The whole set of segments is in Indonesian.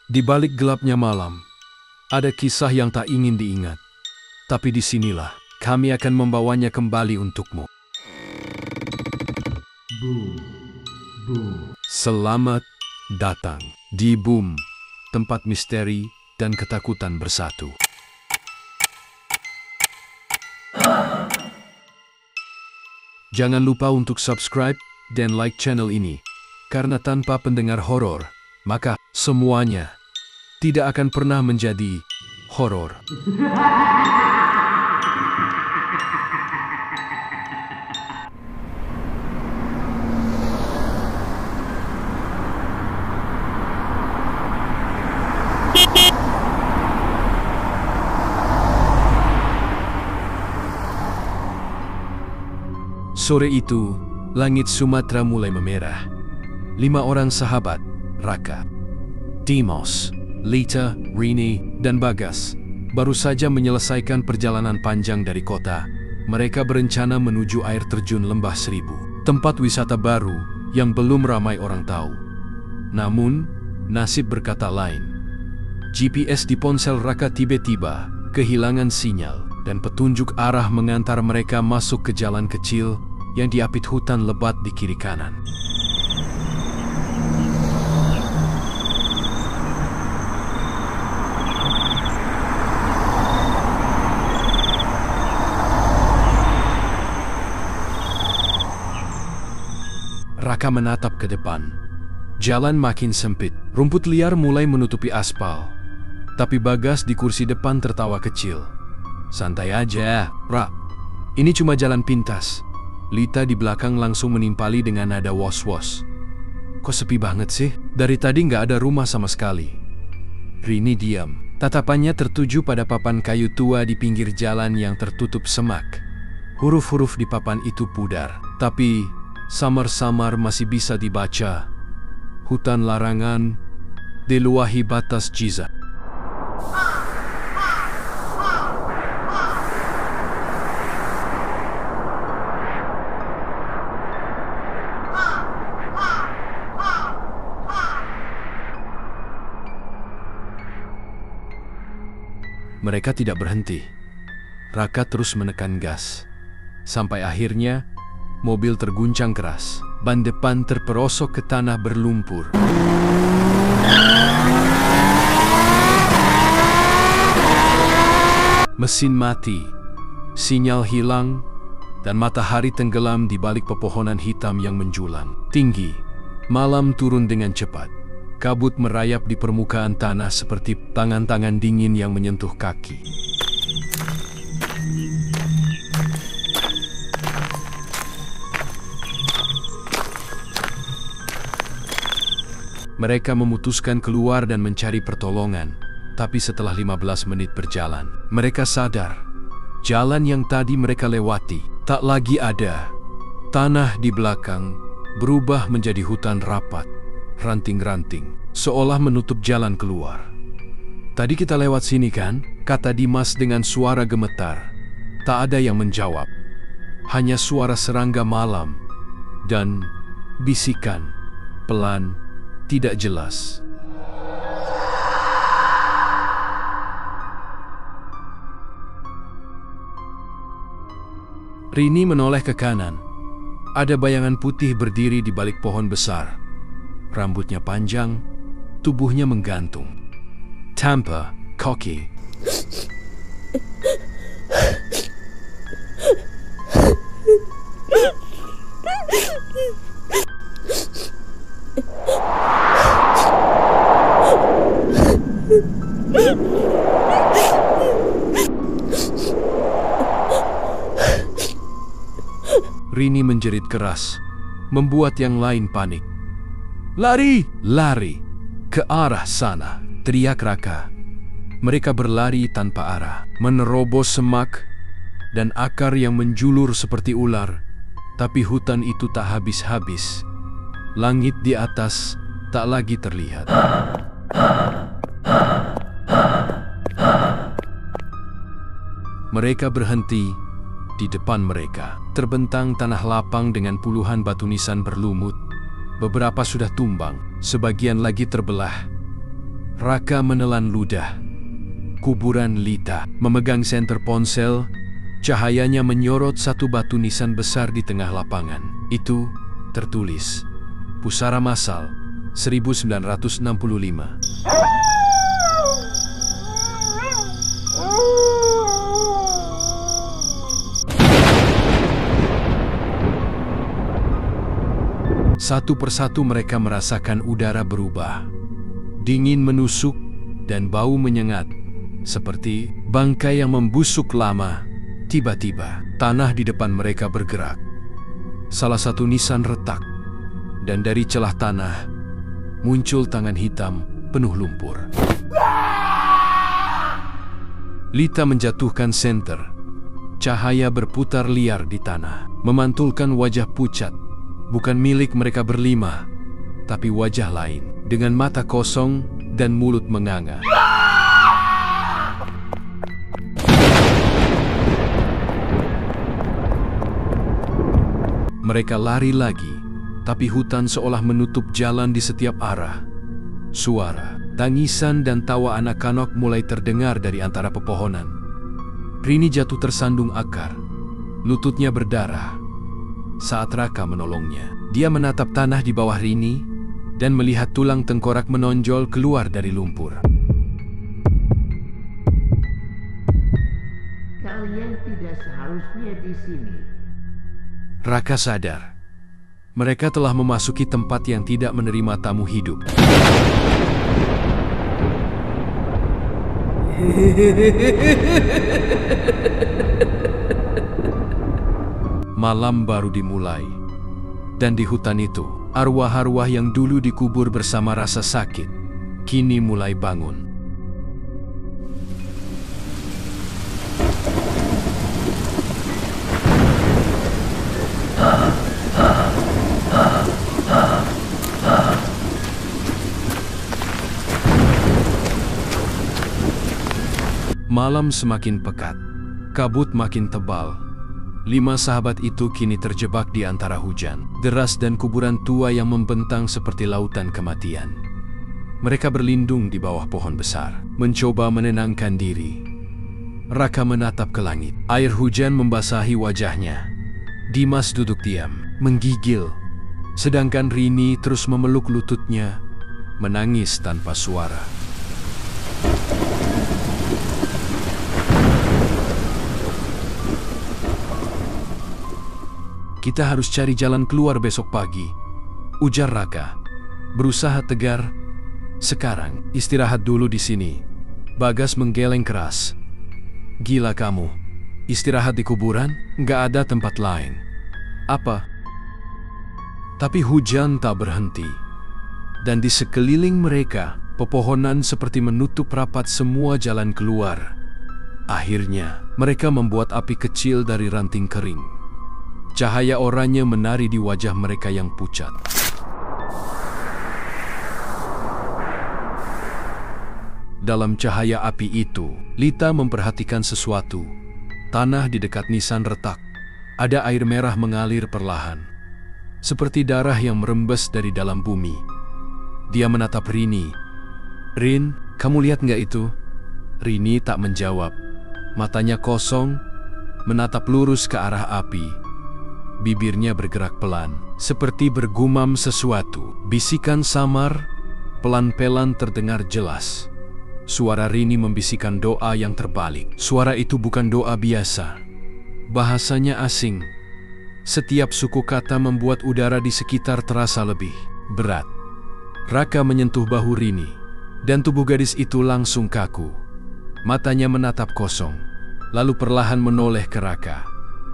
Di balik gelapnya malam, ada kisah yang tak ingin diingat. Tapi disinilah, kami akan membawanya kembali untukmu. Selamat datang di Boom, tempat misteri dan ketakutan bersatu. Jangan lupa untuk subscribe dan like channel ini, karena tanpa pendengar horor, maka semuanya tidak akan pernah menjadi horor. Sore itu, langit Sumatera mulai memerah. 5 orang sahabat, Raka, Dimas, Lita, Rini, dan Bagas, baru saja menyelesaikan perjalanan panjang dari kota. Mereka berencana menuju air terjun Lembah Seribu, tempat wisata baru yang belum ramai orang tahu. Namun, nasib berkata lain. GPS di ponsel Raka tiba-tiba kehilangan sinyal, dan petunjuk arah mengantar mereka masuk ke jalan kecil yang diapit hutan lebat di kiri kanan. Raka menatap ke depan. Jalan makin sempit, rumput liar mulai menutupi aspal. Tapi Bagas di kursi depan tertawa kecil. "Santai aja, Ra. Ini cuma jalan pintas." Lita di belakang langsung menimpali dengan nada was-was. "Kok sepi banget sih? Dari tadi nggak ada rumah sama sekali." Rini diam. Tatapannya tertuju pada papan kayu tua di pinggir jalan yang tertutup semak. Huruf-huruf di papan itu pudar, tapi samar-samar masih bisa dibaca. Hutan larangan, diluahi batas jiza. Mereka tidak berhenti. Raka terus menekan gas. Sampai akhirnya, mobil terguncang keras. Ban depan terperosok ke tanah berlumpur. Mesin mati, sinyal hilang, dan matahari tenggelam di balik pepohonan hitam yang menjulang tinggi. Malam turun dengan cepat. Kabut merayap di permukaan tanah seperti tangan-tangan dingin yang menyentuh kaki. Mereka memutuskan keluar dan mencari pertolongan. Tapi setelah 15 menit berjalan, mereka sadar jalan yang tadi mereka lewati tak lagi ada. Tanah di belakang berubah menjadi hutan rapat, ranting-ranting, seolah menutup jalan keluar. "Tadi kita lewat sini kan?" kata Dimas dengan suara gemetar. Tak ada yang menjawab. Hanya suara serangga malam dan bisikan pelan, tidak jelas. Rini menoleh ke kanan. Ada bayangan putih berdiri di balik pohon besar. Rambutnya panjang, tubuhnya menggantung. Tampa, cocky. Rini menjerit keras, membuat yang lain panik. "Lari! Lari! Ke arah sana!" teriak Raka. Mereka berlari tanpa arah, menerobos semak dan akar yang menjulur seperti ular. Tapi hutan itu tak habis-habis. Langit di atas tak lagi terlihat. Mereka berhenti. Di depan mereka terbentang tanah lapang dengan puluhan batu nisan berlumut. Beberapa sudah tumbang, sebagian lagi terbelah. Raka menelan ludah. Kuburan Lita. Memegang senter ponsel, cahayanya menyorot satu batu nisan besar di tengah lapangan. Itu tertulis, Pusara Massal 1965. Satu persatu mereka merasakan udara berubah. Dingin menusuk dan bau menyengat, seperti bangkai yang membusuk lama. Tiba-tiba, tanah di depan mereka bergerak. Salah satu nisan retak, dan dari celah tanah muncul tangan hitam penuh lumpur. Lita menjatuhkan senter. Cahaya berputar liar di tanah, memantulkan wajah pucat. Bukan milik mereka berlima, tapi wajah lain, dengan mata kosong dan mulut menganga. Mereka lari lagi, tapi hutan seolah menutup jalan di setiap arah. Suara, tangisan dan tawa anak-anak mulai terdengar dari antara pepohonan. Rini jatuh tersandung akar, lututnya berdarah. Saat Raka menolongnya, dia menatap tanah di bawah Rini dan melihat tulang tengkorak menonjol keluar dari lumpur. Kalian tidak seharusnya di sini. Raka sadar, mereka telah memasuki tempat yang tidak menerima tamu hidup. Malam baru dimulai, dan di hutan itu, arwah-arwah yang dulu dikubur bersama rasa sakit, kini mulai bangun. Malam semakin pekat, kabut makin tebal. 5 sahabat itu kini terjebak di antara hujan, deras dan kuburan tua yang membentang seperti lautan kematian. Mereka berlindung di bawah pohon besar, mencoba menenangkan diri. Raka menatap ke langit. Air hujan membasahi wajahnya. Dimas duduk diam, menggigil. Sedangkan Rini terus memeluk lututnya, menangis tanpa suara. Kita harus cari jalan keluar besok pagi, ujar Raka, berusaha tegar. Sekarang, istirahat dulu di sini. Bagas menggeleng keras. Gila kamu, istirahat di kuburan? Nggak ada tempat lain. Apa? Tapi hujan tak berhenti. Dan di sekeliling mereka, pepohonan seperti menutup rapat semua jalan keluar. Akhirnya, mereka membuat api kecil dari ranting kering. Cahaya oranye menari di wajah mereka yang pucat. Dalam cahaya api itu, Lita memperhatikan sesuatu. Tanah di dekat nisan retak. Ada air merah mengalir perlahan, seperti darah yang merembes dari dalam bumi. Dia menatap Rini. "Rin, kamu lihat nggak itu?" Rini tak menjawab. Matanya kosong, menatap lurus ke arah api. Bibirnya bergerak pelan, seperti bergumam sesuatu. Bisikan samar, pelan-pelan terdengar jelas. Suara Rini membisikkan doa yang terbalik. Suara itu bukan doa biasa. Bahasanya asing. Setiap suku kata membuat udara di sekitar terasa lebih berat. Raka menyentuh bahu Rini, dan tubuh gadis itu langsung kaku. Matanya menatap kosong, lalu perlahan menoleh ke Raka.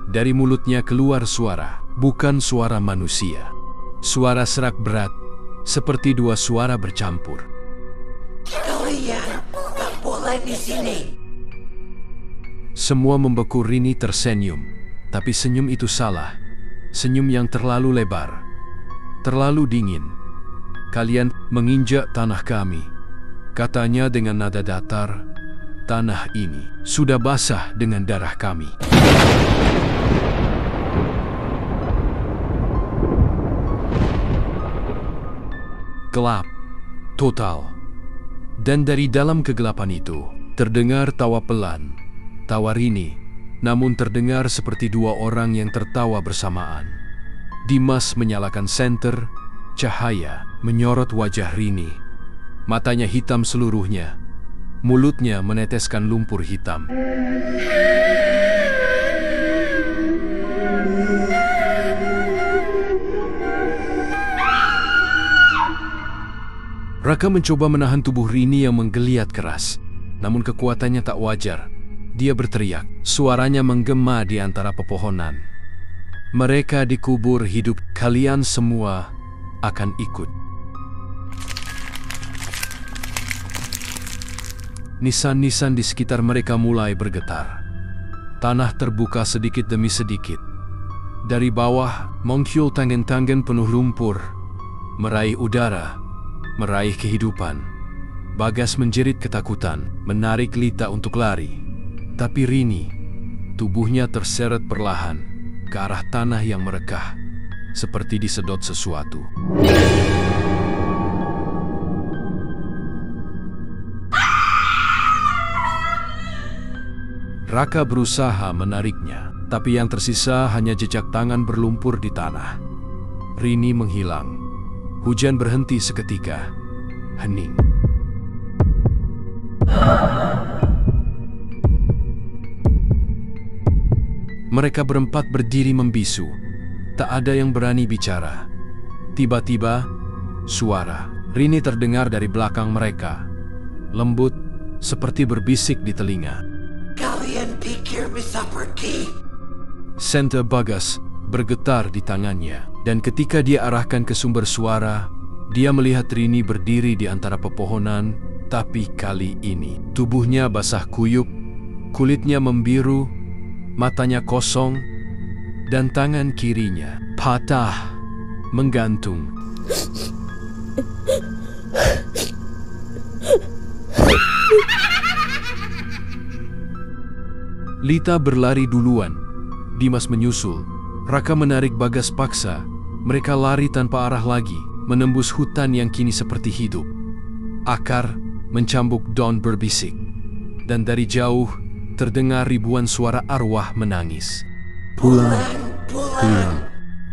Dari mulutnya keluar suara, bukan suara manusia. Suara serak berat, seperti 2 suara bercampur. Kalian tak boleh di sini. Semua membeku. Rini tersenyum, tapi senyum itu salah. Senyum yang terlalu lebar, terlalu dingin. "Kalian menginjak tanah kami," katanya dengan nada datar. "Tanah ini sudah basah dengan darah kami." Gelap, total. Dan dari dalam kegelapan itu, terdengar tawa pelan, tawa Rini, namun terdengar seperti dua orang yang tertawa bersamaan. Dimas menyalakan senter, cahaya menyorot wajah Rini. Matanya hitam seluruhnya, mulutnya meneteskan lumpur hitam. Raka mencoba menahan tubuh Rini yang menggeliat keras, namun kekuatannya tak wajar. Dia berteriak, suaranya menggema di antara pepohonan. Mereka dikubur hidup, kalian semua akan ikut. Nisan-nisan di sekitar mereka mulai bergetar. Tanah terbuka sedikit demi sedikit. Dari bawah, muncul tangan-tangan penuh lumpur, meraih udara, meraih kehidupan. Bagas menjerit ketakutan, menarik Lita untuk lari. Tapi Rini, tubuhnya terseret perlahan ke arah tanah yang merekah, seperti disedot sesuatu. Raka berusaha menariknya, tapi yang tersisa hanya jejak tangan berlumpur di tanah. Rini menghilang. Hujan berhenti seketika. Hening. Mereka berempat berdiri membisu. Tak ada yang berani bicara. Tiba-tiba, suara Rini terdengar dari belakang mereka. Lembut, seperti berbisik di telinga. Kalian pikir bisa pergi? Senter Bagas bergetar di tangannya. Dan ketika dia arahkan ke sumber suara, dia melihat Rini berdiri di antara pepohonan, tapi kali ini tubuhnya basah kuyup, kulitnya membiru, matanya kosong, dan tangan kirinya patah, menggantung. Lita berlari duluan, Dimas menyusul. Raka menarik Bagas paksa. Mereka lari tanpa arah lagi, menembus hutan yang kini seperti hidup. Akar mencambuk daun berbisik. Dan dari jauh, terdengar ribuan suara arwah menangis. Pulang.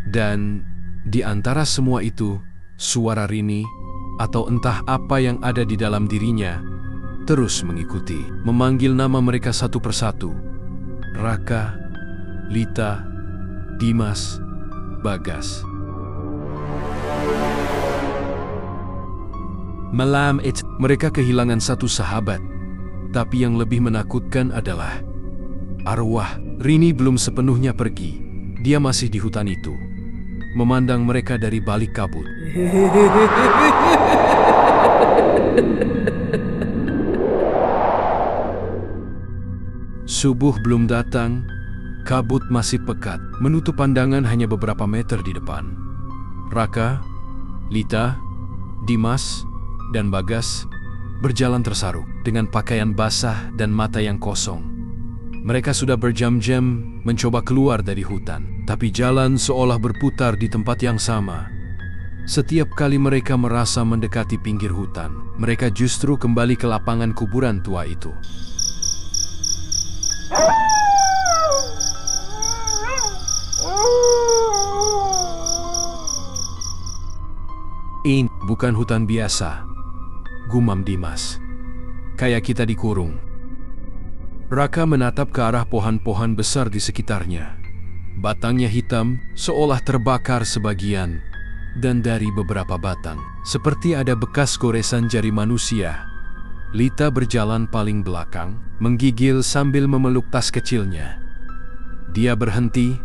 Dan di antara semua itu, suara Rini, atau entah apa yang ada di dalam dirinya, terus mengikuti, memanggil nama mereka satu persatu. Raka, Lita, Dimas, Bagas. Malam itu, mereka kehilangan satu sahabat. Tapi yang lebih menakutkan adalah arwah Rini belum sepenuhnya pergi. Dia masih di hutan itu, memandang mereka dari balik kabut. Subuh belum datang, kabut masih pekat, menutup pandangan hanya beberapa meter di depan. Raka, Lita, Dimas, dan Bagas berjalan tersaruk dengan pakaian basah dan mata yang kosong. Mereka sudah berjam-jam mencoba keluar dari hutan, tapi jalan seolah berputar di tempat yang sama. Setiap kali mereka merasa mendekati pinggir hutan, mereka justru kembali ke lapangan kuburan tua itu. Ini bukan hutan biasa, gumam Dimas. Kayak kita dikurung. Raka menatap ke arah pohon-pohon besar di sekitarnya. Batangnya hitam, seolah terbakar sebagian. Dan dari beberapa batang, seperti ada bekas goresan jari manusia. Lita berjalan paling belakang, menggigil sambil memeluk tas kecilnya. Dia berhenti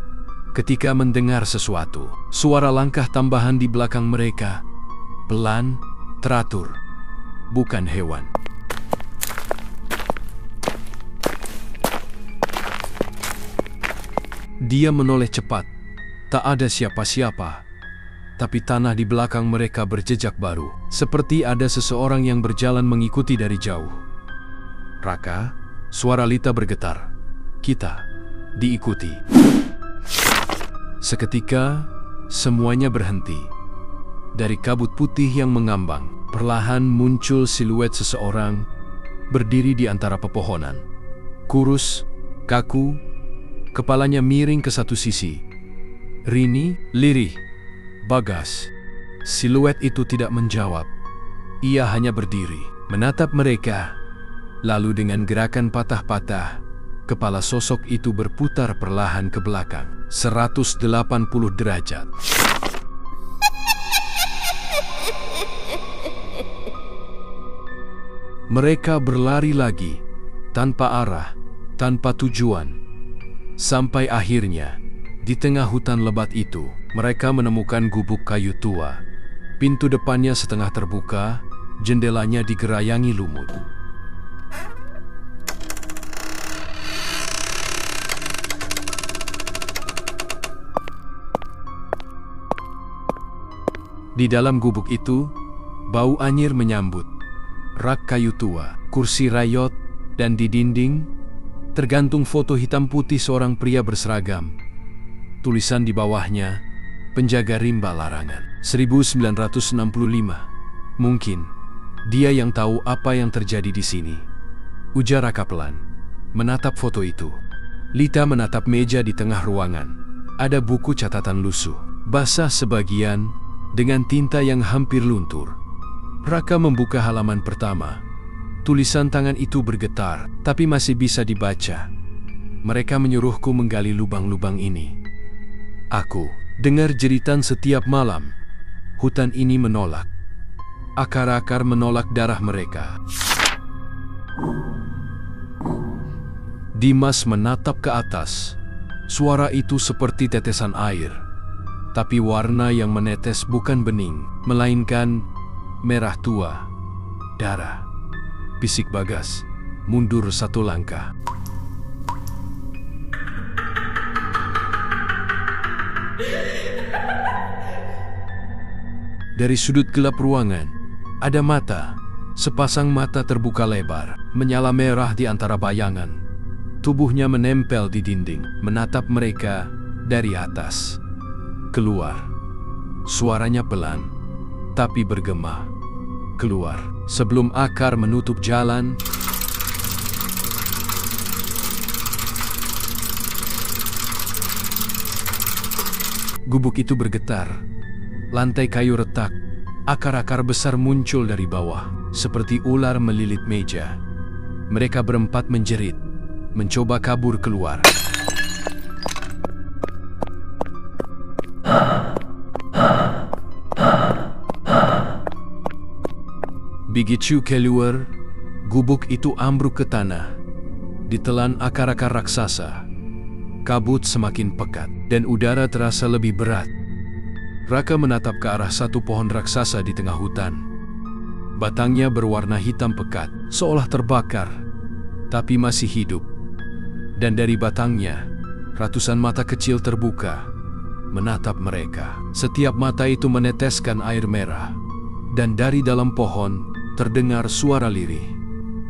ketika mendengar sesuatu. Suara langkah tambahan di belakang mereka. Pelan, teratur. Bukan hewan. Dia menoleh cepat. Tak ada siapa-siapa. Tapi tanah di belakang mereka berjejak baru. Seperti ada seseorang yang berjalan mengikuti dari jauh. Raka, suara Lita bergetar. Kita diikuti. Seketika, semuanya berhenti. Dari kabut putih yang mengambang, perlahan muncul siluet seseorang berdiri di antara pepohonan. Kurus, kaku, kepalanya miring ke satu sisi. Rini, lirih, Bagas. Siluet itu tidak menjawab. Ia hanya berdiri, menatap mereka. Lalu dengan gerakan patah-patah, kepala sosok itu berputar perlahan ke belakang, 180 derajat. Mereka berlari lagi, tanpa arah, tanpa tujuan. Sampai akhirnya, di tengah hutan lebat itu, mereka menemukan gubuk kayu tua. Pintu depannya setengah terbuka, jendelanya digerayangi lumut. Di dalam gubuk itu, bau anyir menyambut. Rak kayu tua, kursi rayot, dan di dinding, tergantung foto hitam putih seorang pria berseragam. Tulisan di bawahnya, penjaga rimba larangan, 1965. Mungkin, dia yang tahu apa yang terjadi di sini. Ujar Raka pelan, menatap foto itu. Lita menatap meja di tengah ruangan. Ada buku catatan lusuh, basah sebagian, dengan tinta yang hampir luntur. Raka membuka halaman pertama. Tulisan tangan itu bergetar, tapi masih bisa dibaca. Mereka menyuruhku menggali lubang-lubang ini. Aku dengar jeritan setiap malam. Hutan ini menolak. Akar-akar menolak darah mereka. Dimas menatap ke atas. Suara itu seperti tetesan air. Tapi warna yang menetes bukan bening, melainkan merah tua. Darah. Bisik Bagas, mundur satu langkah. Dari sudut gelap ruangan, ada mata. Sepasang mata terbuka lebar, menyala merah di antara bayangan. Tubuhnya menempel di dinding, menatap mereka dari atas. Keluar. Suaranya pelan, tapi bergema. Keluar. Sebelum akar menutup jalan, gubuk itu bergetar. Lantai kayu retak. Akar-akar besar muncul dari bawah, seperti ular melilit meja. Mereka berempat menjerit, mencoba kabur keluar. Begitu keluar, gubuk itu ambruk ke tanah. Ditelan akar-akar raksasa. Kabut semakin pekat, dan udara terasa lebih berat. Raka menatap ke arah satu pohon raksasa di tengah hutan. Batangnya berwarna hitam pekat, seolah terbakar, tapi masih hidup. Dan dari batangnya, ratusan mata kecil terbuka, menatap mereka. Setiap mata itu meneteskan air merah. Dan dari dalam pohon, terdengar suara lirih.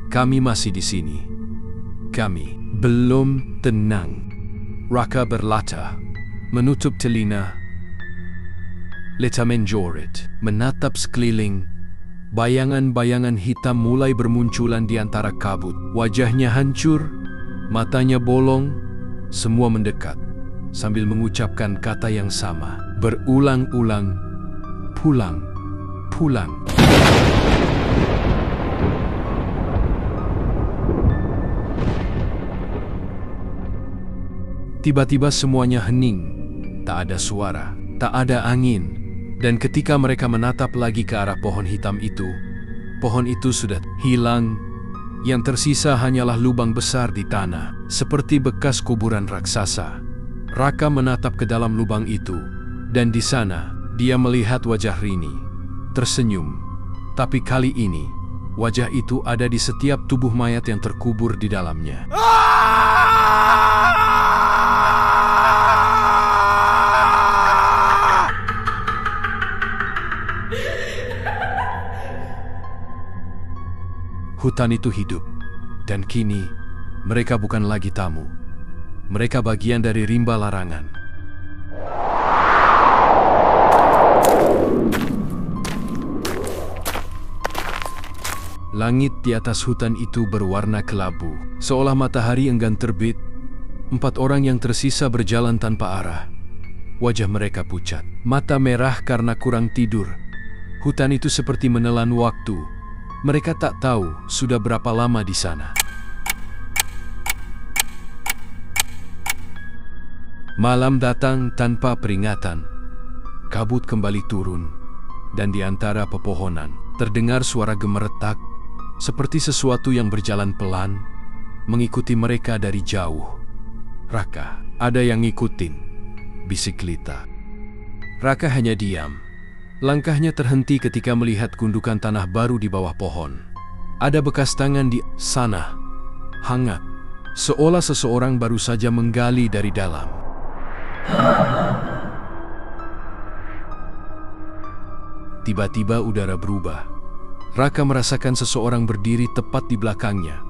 Kami masih di sini. Kami belum tenang. Raka berlata, menutup telinga. Lita menjoret, menatap sekeliling. Bayangan-bayangan hitam mulai bermunculan di antara kabut. Wajahnya hancur, matanya bolong, semua mendekat, sambil mengucapkan kata yang sama, berulang-ulang, pulang, pulang. Tiba-tiba semuanya hening, tak ada suara, tak ada angin. Dan ketika mereka menatap lagi ke arah pohon hitam itu, pohon itu sudah hilang. Yang tersisa hanyalah lubang besar di tanah, seperti bekas kuburan raksasa. Raka menatap ke dalam lubang itu, dan di sana dia melihat wajah Rini, tersenyum. Tapi kali ini, wajah itu ada di setiap tubuh mayat yang terkubur di dalamnya. Hutan itu hidup, dan kini mereka bukan lagi tamu. Mereka bagian dari rimba larangan. Langit di atas hutan itu berwarna kelabu, seolah matahari enggan terbit. 4 orang yang tersisa berjalan tanpa arah. Wajah mereka pucat, mata merah karena kurang tidur. Hutan itu seperti menelan waktu. Mereka tak tahu sudah berapa lama di sana. Malam datang tanpa peringatan. Kabut kembali turun, dan di antara pepohonan terdengar suara gemeretak, seperti sesuatu yang berjalan pelan, mengikuti mereka dari jauh. "Raka, ada yang ngikutin," bisik Lita. Raka hanya diam. Langkahnya terhenti ketika melihat gundukan tanah baru di bawah pohon. Ada bekas tangan di sana, hangat, seolah seseorang baru saja menggali dari dalam. Tiba-tiba udara berubah. Raka merasakan seseorang berdiri tepat di belakangnya.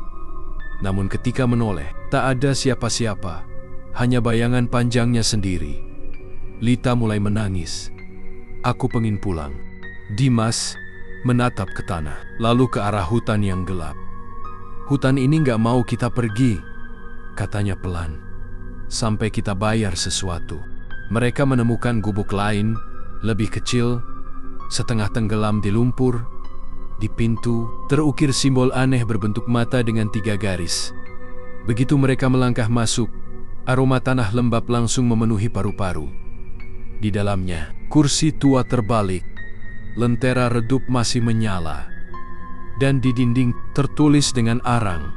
Namun ketika menoleh, tak ada siapa-siapa, hanya bayangan panjangnya sendiri. Lita mulai menangis. "Aku pengen pulang." Dimas menatap ke tanah, lalu ke arah hutan yang gelap. "Hutan ini gak mau kita pergi," katanya pelan, "sampai kita bayar sesuatu." Mereka menemukan gubuk lain, lebih kecil, setengah tenggelam di lumpur. Di pintu terukir simbol aneh berbentuk mata dengan 3 garis. Begitu mereka melangkah masuk, aroma tanah lembab langsung memenuhi paru-paru. Di dalamnya, kursi tua terbalik, lentera redup masih menyala, dan di dinding tertulis dengan arang,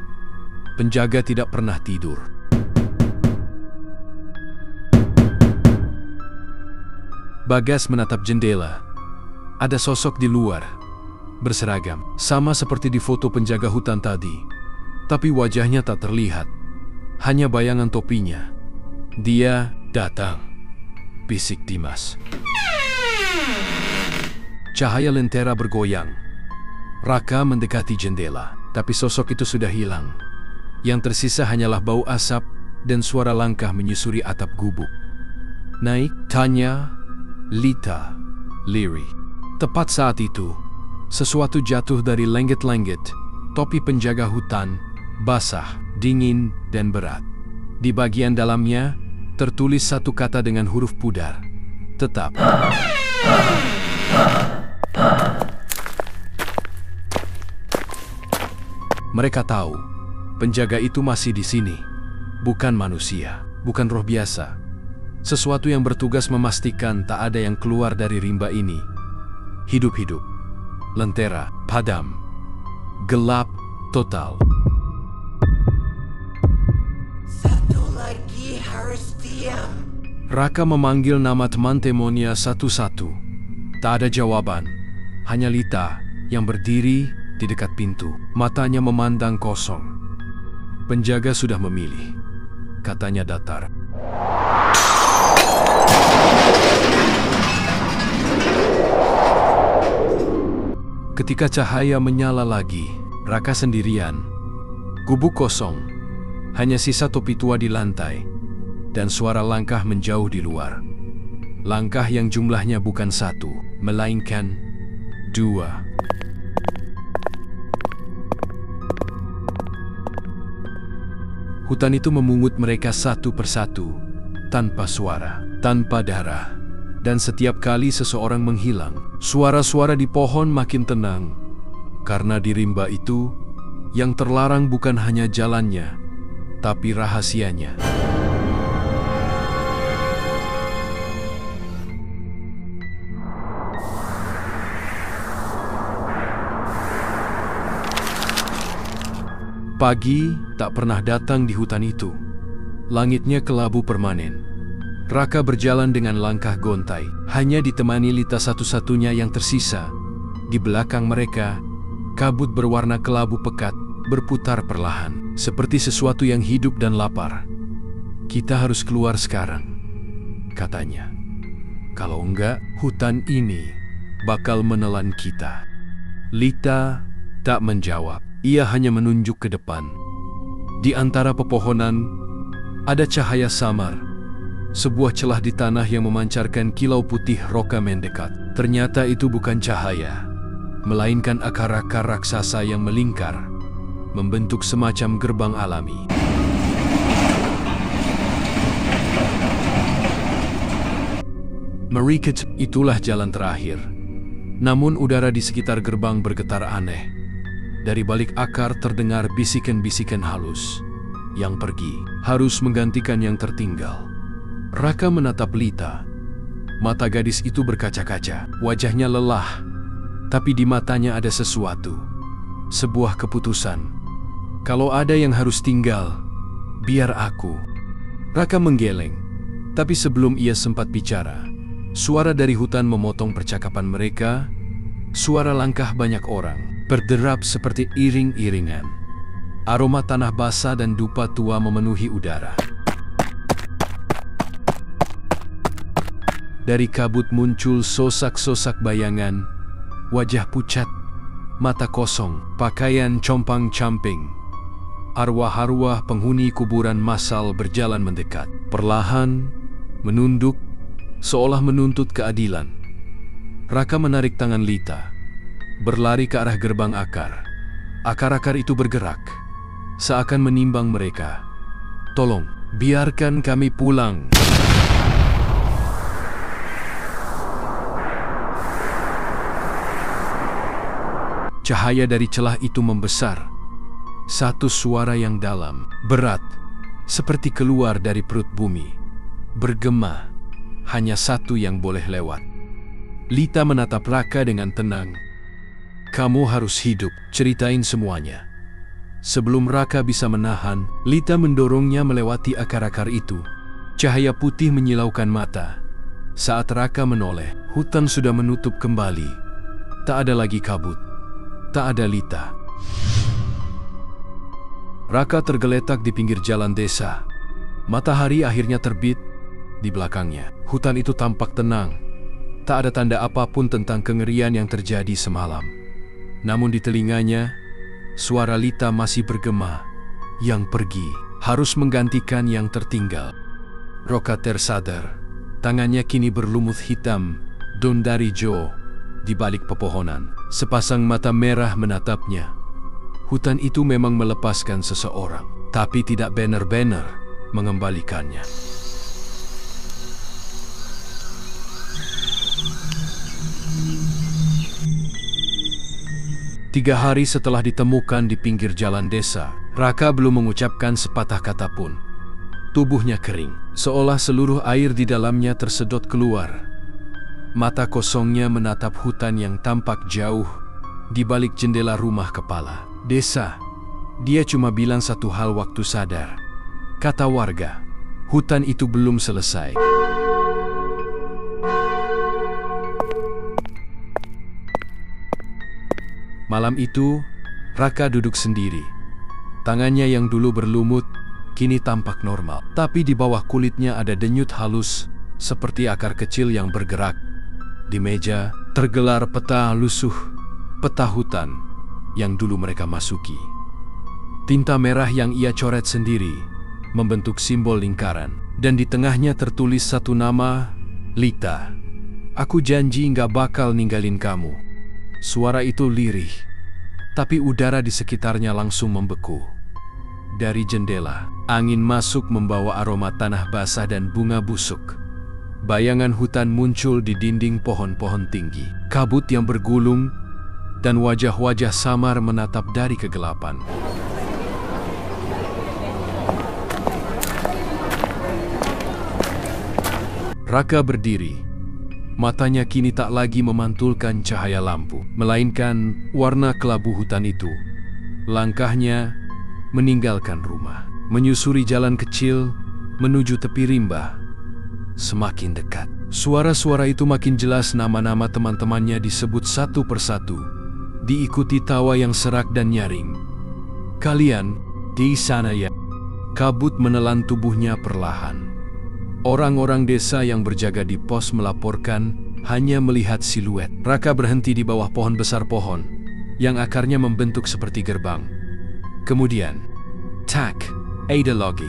"Penjaga tidak pernah tidur." Bagas menatap jendela. Ada sosok di luar, berseragam, sama seperti di foto penjaga hutan tadi. Tapi wajahnya tak terlihat, hanya bayangan topinya. "Dia datang," bisik Dimas. Cahaya lentera bergoyang. Raka mendekati jendela, tapi sosok itu sudah hilang. Yang tersisa hanyalah bau asap dan suara langkah menyusuri atap gubuk. "Naik?" tanya Lita, lirih. Tepat saat itu, sesuatu jatuh dari lenggit-lenggit, topi penjaga hutan, basah, dingin, dan berat. Di bagian dalamnya, tertulis satu kata dengan huruf pudar, "Tetap." Mereka tahu, penjaga itu masih di sini. Bukan manusia, bukan roh biasa. Sesuatu yang bertugas memastikan tak ada yang keluar dari rimba ini. Hidup-hidup, lentera, padam, gelap, total. Satu lagi harus diam. Raka memanggil nama teman temonia satu-satu. Tak ada jawaban, hanya Lita yang berdiri di dekat pintu, matanya memandang kosong. "Penjaga sudah memilih," katanya datar. Ketika cahaya menyala lagi, Raka sendirian. Gubuk kosong, hanya sisa topi tua di lantai, dan suara langkah menjauh di luar. Langkah yang jumlahnya bukan 1, melainkan 2. Hutan itu memungut mereka satu persatu, tanpa suara, tanpa darah. Dan setiap kali seseorang menghilang, suara-suara di pohon makin tenang. Karena di rimba itu, yang terlarang bukan hanya jalannya, tapi rahasianya. Pagi tak pernah datang di hutan itu. Langitnya kelabu permanen. Raka berjalan dengan langkah gontai, hanya ditemani Lita satu-satunya yang tersisa. Di belakang mereka, kabut berwarna kelabu pekat berputar perlahan, seperti sesuatu yang hidup dan lapar. "Kita harus keluar sekarang," katanya. "Kalau enggak, hutan ini bakal menelan kita." Lita tak menjawab, ia hanya menunjuk ke depan. Di antara pepohonan, ada cahaya samar. Sebuah celah di tanah yang memancarkan kilau putih roka mendekat. Ternyata itu bukan cahaya, melainkan akar-akar raksasa yang melingkar, membentuk semacam gerbang alami. Mereka itulah jalan terakhir. Namun udara di sekitar gerbang bergetar aneh. Dari balik akar terdengar bisikan-bisikan halus. Yang pergi harus menggantikan yang tertinggal. Raka menatap Lita. Mata gadis itu berkaca-kaca. Wajahnya lelah. Tapi di matanya ada sesuatu. Sebuah keputusan. Kalau ada yang harus tinggal, biar aku. Raka menggeleng. Tapi sebelum ia sempat bicara, suara dari hutan memotong percakapan mereka. Suara langkah banyak orang berderap seperti iring-iringan. Aroma tanah basah dan dupa tua memenuhi udara. Dari kabut muncul sosak-sosak bayangan, wajah pucat, mata kosong, pakaian compang-camping. Arwah-arwah penghuni kuburan massal berjalan mendekat, perlahan, menunduk, seolah menuntut keadilan. Raka menarik tangan Lita, berlari ke arah gerbang akar. Akar-akar itu bergerak, seakan menimbang mereka. Tolong, biarkan kami pulang. Cahaya dari celah itu membesar. Satu suara yang dalam, berat, seperti keluar dari perut bumi. Bergema, hanya satu yang boleh lewat. Lita menatap Raka dengan tenang. Kamu harus hidup, ceritain semuanya. Sebelum Raka bisa menahan, Lita mendorongnya melewati akar-akar itu. Cahaya putih menyilaukan mata. Saat Raka menoleh, hutan sudah menutup kembali. Tak ada lagi kabut. Tak ada Lita. Raka tergeletak di pinggir jalan desa. Matahari akhirnya terbit di belakangnya. Hutan itu tampak tenang. Tak ada tanda apapun tentang kengerian yang terjadi semalam. Namun di telinganya, suara Lita masih bergema. Yang pergi harus menggantikan yang tertinggal. Raka tersadar. Tangannya kini berlumut hitam, daun dari jo di balik pepohonan. Sepasang mata merah menatapnya. Hutan itu memang melepaskan seseorang, tapi tidak benar-benar mengembalikannya. 3 hari setelah ditemukan di pinggir jalan desa, Raka belum mengucapkan sepatah kata pun. Tubuhnya kering, seolah seluruh air di dalamnya tersedot keluar. Mata kosongnya menatap hutan yang tampak jauh di balik jendela rumah kepala desa. Dia cuma bilang satu hal waktu sadar. Kata warga, hutan itu belum selesai. Malam itu, Raka duduk sendiri. Tangannya yang dulu berlumut, kini tampak normal. Tapi di bawah kulitnya ada denyut halus, seperti akar kecil yang bergerak. Di meja, tergelar peta lusuh, peta hutan yang dulu mereka masuki. Tinta merah yang ia coret sendiri, membentuk simbol lingkaran. Dan di tengahnya tertulis satu nama, Lita. Aku janji nggak bakal ninggalin kamu. Suara itu lirih, tapi udara di sekitarnya langsung membeku. Dari jendela, angin masuk membawa aroma tanah basah dan bunga busuk. Bayangan hutan muncul di dinding pohon-pohon tinggi. Kabut yang bergulung, dan wajah-wajah samar menatap dari kegelapan. Raka berdiri. Matanya kini tak lagi memantulkan cahaya lampu, melainkan warna kelabu hutan itu. Langkahnya meninggalkan rumah, menyusuri jalan kecil, menuju tepi rimba. Semakin dekat, suara-suara itu makin jelas. Nama-nama teman-temannya disebut satu persatu, diikuti tawa yang serak dan nyaring. Kalian di sana ya? Kabut menelan tubuhnya perlahan. Orang-orang desa yang berjaga di pos melaporkan hanya melihat siluet. Raka berhenti di bawah pohon besar pohon yang akarnya membentuk seperti gerbang. Kemudian, tak, ada lagi.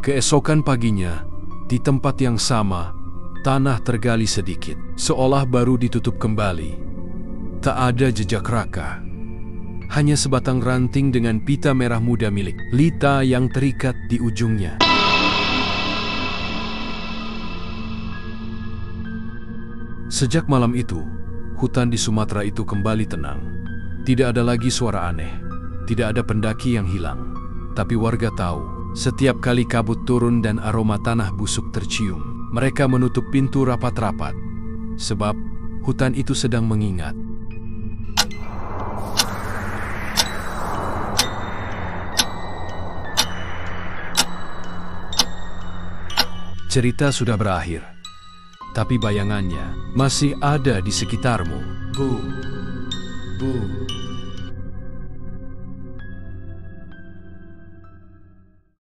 Keesokan paginya, di tempat yang sama, tanah tergali sedikit, seolah baru ditutup kembali. Tak ada jejak Raka. Hanya sebatang ranting dengan pita merah muda milik Lita yang terikat di ujungnya. Sejak malam itu, hutan di Sumatera itu kembali tenang. Tidak ada lagi suara aneh, tidak ada pendaki yang hilang. Tapi warga tahu, setiap kali kabut turun dan aroma tanah busuk tercium, mereka menutup pintu rapat-rapat. Sebab hutan itu sedang mengingat. Cerita sudah berakhir, tapi bayangannya masih ada di sekitarmu. Bu.